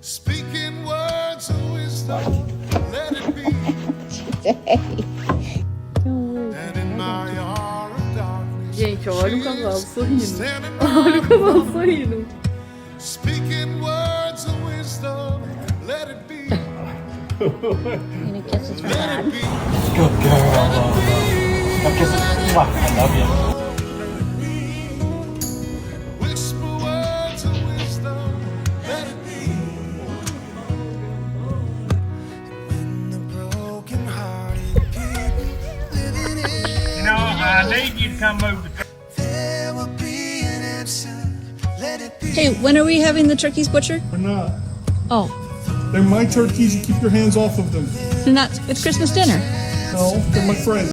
Speaking words of wisdom, let it be. And in my hour of darkness, Gente, olha o cavalo sorrindo. Olha o cavalo sorrindo. Speaking words of wisdom, let it be. Gonna kiss his dad. Good girl. Now kiss it. Mwah. I love you. Whisper words of wisdom, let it be. When the broken-hearted people living in, You know, I need you to come over. there will be an answer. Let it be. Hey, when are we having the turkeys butchered? We're not. Oh, They're my turkeys. You keep your hands off of them. they're not. It's Christmas dinner. No, they're my friends.